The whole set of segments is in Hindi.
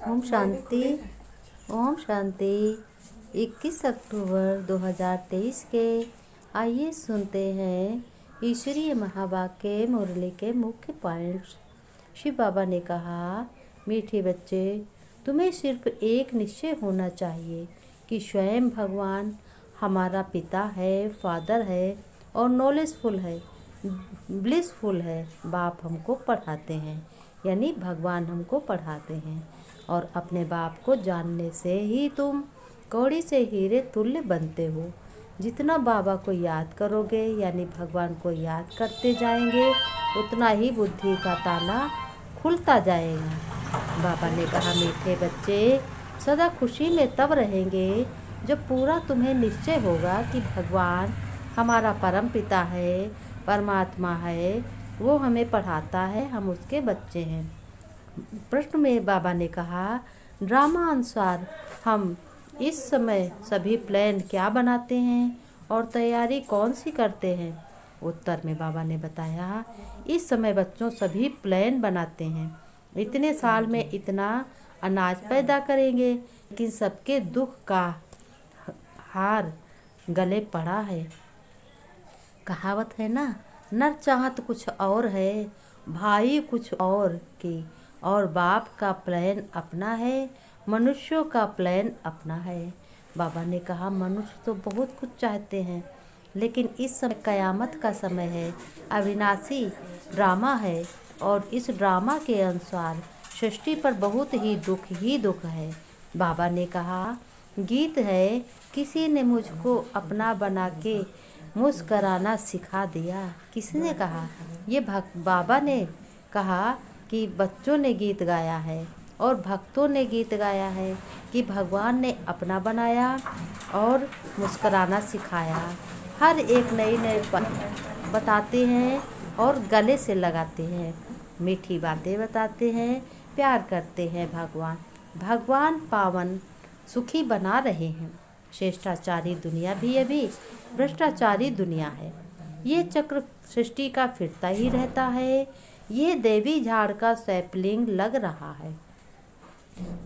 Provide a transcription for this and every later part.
ओम शांति। ओम शांति। 21 अक्टूबर 2023 के आइए सुनते हैं ईश्वरीय महावाक्य मुरली के मुख्य पॉइंट्स। शिव बाबा ने कहा, मीठे बच्चे, तुम्हें सिर्फ एक निश्चय होना चाहिए कि स्वयं भगवान हमारा पिता है, फादर है और नॉलेजफुल है, ब्लिसफुल है। बाप हमको पढ़ाते हैं, यानी भगवान हमको पढ़ाते हैं, और अपने बाप को जानने से ही तुम कौड़ी से हीरे तुल्य बनते हो। जितना बाबा को याद करोगे, यानी भगवान को याद करते जाएंगे, उतना ही बुद्धि का ताला खुलता जाएगा। बाबा ने कहा, मीठे बच्चे, सदा खुशी में तब रहेंगे जब पूरा तुम्हें निश्चय होगा कि भगवान हमारा परम पिता है, परमात्मा है, वो हमें पढ़ाता है, हम उसके बच्चे हैं। प्रश्न में बाबा ने कहा, ड्रामा अनुसार हम इस समय सभी प्लान क्या बनाते हैं और तैयारी कौन सी करते हैं? उत्तर में बाबा ने बताया, इस समय बच्चों सभी प्लान बनाते हैं। इतने साल में इतना अनाज पैदा करेंगे, लेकिन सबके दुख का हार गले पड़ा है। कहावत है ना, नर चाहत कुछ और है, भाई कुछ और की, और बाप का प्लान अपना है, मनुष्यों का प्लान अपना है। बाबा ने कहा, मनुष्य तो बहुत कुछ चाहते हैं, लेकिन इस समय कयामत का समय है, अविनाशी ड्रामा है, और इस ड्रामा के अनुसार सृष्टि पर बहुत ही दुख है। बाबा ने कहा, गीत है, किसी ने मुझको अपना बना के मुस्कराना सिखा दिया। किसने कहा? ये बाबा ने कहा कि बच्चों ने गीत गाया है और भक्तों ने गीत गाया है कि भगवान ने अपना बनाया और मुस्कराना सिखाया। हर एक नई बताते हैं और गले से लगाते हैं, मीठी बातें बताते हैं, प्यार करते हैं। भगवान पावन सुखी बना रहे हैं। श्रेष्ठाचारी दुनिया भी अभी भ्रष्टाचारी दुनिया है। ये चक्र सृष्टि का फिरता ही रहता है। ये देवी झाड़ का सैपलिंग लग रहा है।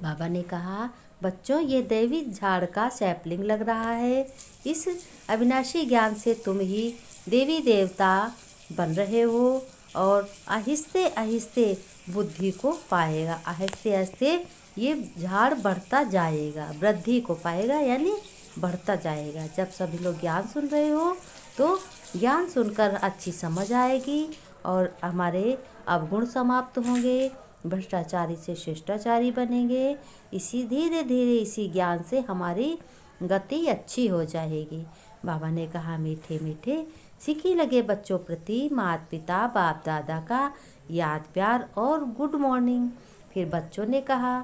बाबा ने कहा, बच्चों, ये देवी झाड़ का सैपलिंग लग रहा है। इस अविनाशी ज्ञान से तुम ही देवी देवता बन रहे हो, और आहिस्ते आहिस्ते बुद्धि को पाएगा। आहिस्ते आहिस्ते ये झाड़ बढ़ता जाएगा, वृद्धि को पाएगा, यानी बढ़ता जाएगा। जब सभी लोग ज्ञान सुन रहे हो तो ज्ञान सुनकर अच्छी समझ आएगी और हमारे अवगुण समाप्त होंगे, भ्रष्टाचारी से शिष्टाचारी बनेंगे। इसी धीरे धीरे इसी ज्ञान से हमारी गति अच्छी हो जाएगी। बाबा ने कहा, मीठे मीठे सीखी लगे बच्चों प्रति माता पिता बाप दादा का याद प्यार और गुड मॉर्निंग। फिर बच्चों ने कहा,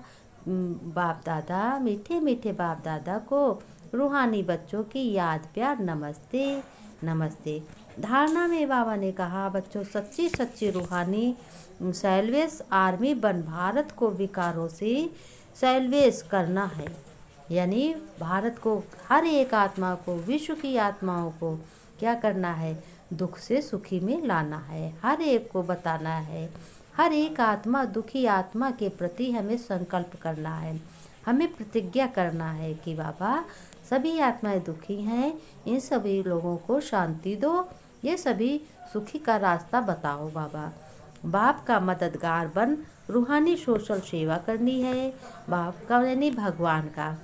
बाप दादा, मीठे मीठे बाप दादा को रूहानी बच्चों की याद प्यार नमस्ते नमस्ते। धारणा में बाबा ने कहा, बच्चों, सच्ची सच्ची रूहानी सैल्वेस आर्मी बन भारत को विकारों से सैल्वेस करना है, यानी भारत को, हर एक आत्मा को, विश्व की आत्माओं को क्या करना है? दुख से सुखी में लाना है। हर एक को बताना है। हर एक आत्मा, दुखी आत्मा के प्रति हमें संकल्प करना है, हमें प्रतिज्ञा करना है कि बाबा, सभी आत्माएं दुखी हैं, इन सभी लोगों को शांति दो, ये सभी सुखी का रास्ता बताओ। बाबा, बाप का मददगार बन रूहानी सोशल सेवा करनी है। बाप का यानी भगवान का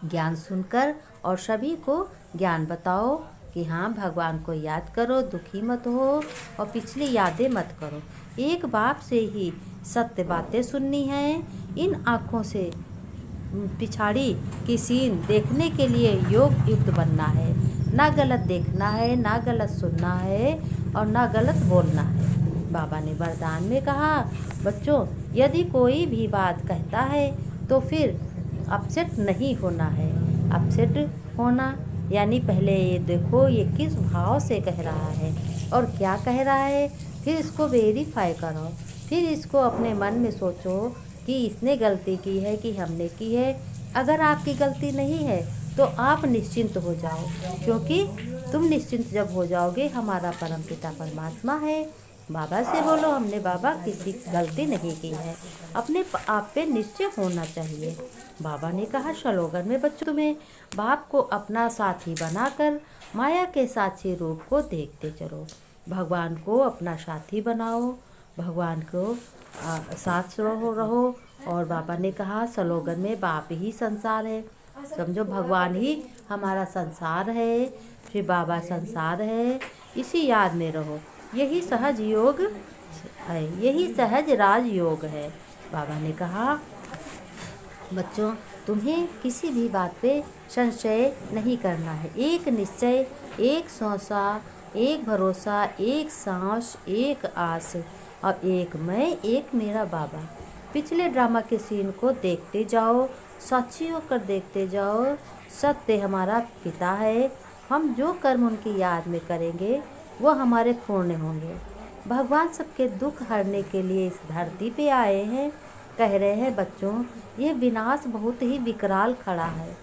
ज्ञान सुनकर और सभी को ज्ञान बताओ कि हाँ, भगवान को याद करो, दुखी मत हो और पिछली यादें मत करो। एक बाप से ही सत्य बातें सुननी हैं। इन आँखों से पिछाड़ी की सीन देखने के लिए योग युक्त बनना है। ना गलत देखना है, ना गलत सुनना है और ना गलत बोलना है। बाबा ने वरदान में कहा, बच्चों, यदि कोई भी बात कहता है तो फिर अपसेट नहीं होना है। अपसेट होना यानी पहले ये देखो ये किस भाव से कह रहा है और क्या कह रहा है, फिर इसको वेरीफाई करो। फिर इसको अपने मन में सोचो कि इसने गलती की है कि हमने की है। अगर आपकी गलती नहीं है तो आप निश्चिंत हो जाओ, क्योंकि तुम निश्चिंत जब हो जाओगे, हमारा परमपिता परमात्मा है, बाबा से बोलो, हमने बाबा किसी गलती नहीं की है, अपने आप पे निश्चय होना चाहिए। बाबा ने कहा, स्लोगन में बच्चों तुम्हें बाप को अपना साथी बनाकर माया के साक्षी रूप को देखते चलो। भगवान को अपना साथी बनाओ, भगवान को साथ रहो। और बाबा ने कहा, स्लोगन में बाप ही संसार है, समझो भगवान ही हमारा संसार है, फिर बाबा संसार है, इसी याद में रहो। यही सहज योग है, यही सहज राजयोग है। बाबा ने कहा, बच्चों तुम्हें किसी भी बात पे संशय नहीं करना है। एक निश्चय, एक सोचा, एक भरोसा, एक सांस, एक आस, और एक मैं, एक मेरा बाबा। पिछले ड्रामा के सीन को देखते जाओ, साक्षी होकर देखते जाओ। सत्य हमारा पिता है, हम जो कर्म उनकी याद में करेंगे वो हमारे पूर्ण होंगे। भगवान सबके दुख हरने के लिए इस धरती पे आए हैं। कह रहे हैं, बच्चों ये विनाश बहुत ही विकराल खड़ा है।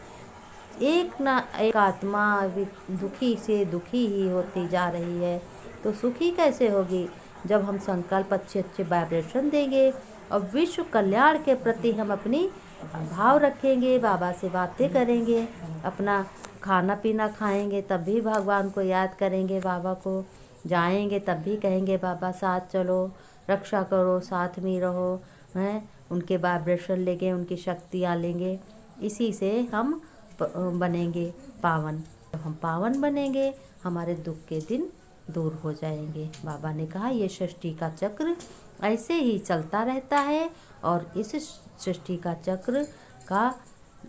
एक ना एक आत्मा दुखी से दुखी ही होती जा रही है, तो सुखी कैसे होगी? जब हम संकल्प अच्छे अच्छे वाइब्रेशन देंगे और विश्व कल्याण के प्रति हम अपनी भाव रखेंगे, बाबा से बातें करेंगे, अपना खाना पीना खाएंगे तब भी भगवान को याद करेंगे, बाबा को जाएंगे तब भी कहेंगे बाबा साथ चलो, रक्षा करो, साथ में रहो, हैं उनके वाइब्रेशन लेंगे, उनकी शक्तियाँ लेंगे। इसी से हम बनेंगे पावन। जब हम पावन बनेंगे हमारे दुख के दिन दूर हो जाएंगे। बाबा ने कहा, ये सृष्टि का चक्र ऐसे ही चलता रहता है और इस सृष्टि का चक्र का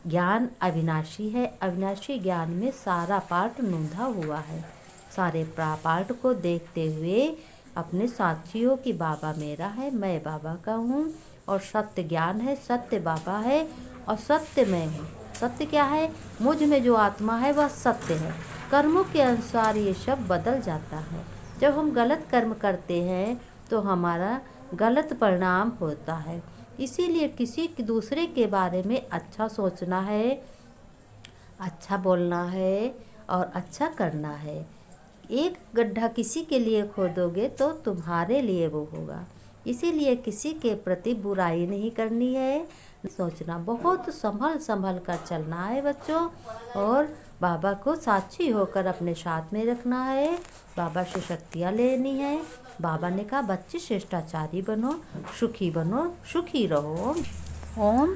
ज्ञान अविनाशी है। अविनाशी ज्ञान में सारा पार्ट नूंधा हुआ है। सारे पार्ट को देखते हुए अपने साथियों की बाबा मेरा है, मैं बाबा का हूँ, और सत्य ज्ञान है, सत्य बाबा है और सत्य मैं हूँ। सत्य क्या है? मुझ में जो आत्मा है वह सत्य है। कर्मों के अनुसार ये सब बदल जाता है। जब हम गलत कर्म करते हैं तो हमारा गलत परिणाम होता है। इसीलिए किसी दूसरे के बारे में अच्छा सोचना है, अच्छा बोलना है और अच्छा करना है। एक गड्ढा किसी के लिए खोदोगे तो तुम्हारे लिए वो होगा। इसीलिए किसी के प्रति बुराई नहीं करनी है, सोचना बहुत संभल कर चलना है बच्चों, और बाबा को साक्षी होकर अपने साथ में रखना है। बाबा से शक्तियाँ लेनी है। बाबा ने कहा, बच्चे शिष्टाचारी बनो, सुखी रहो। ओम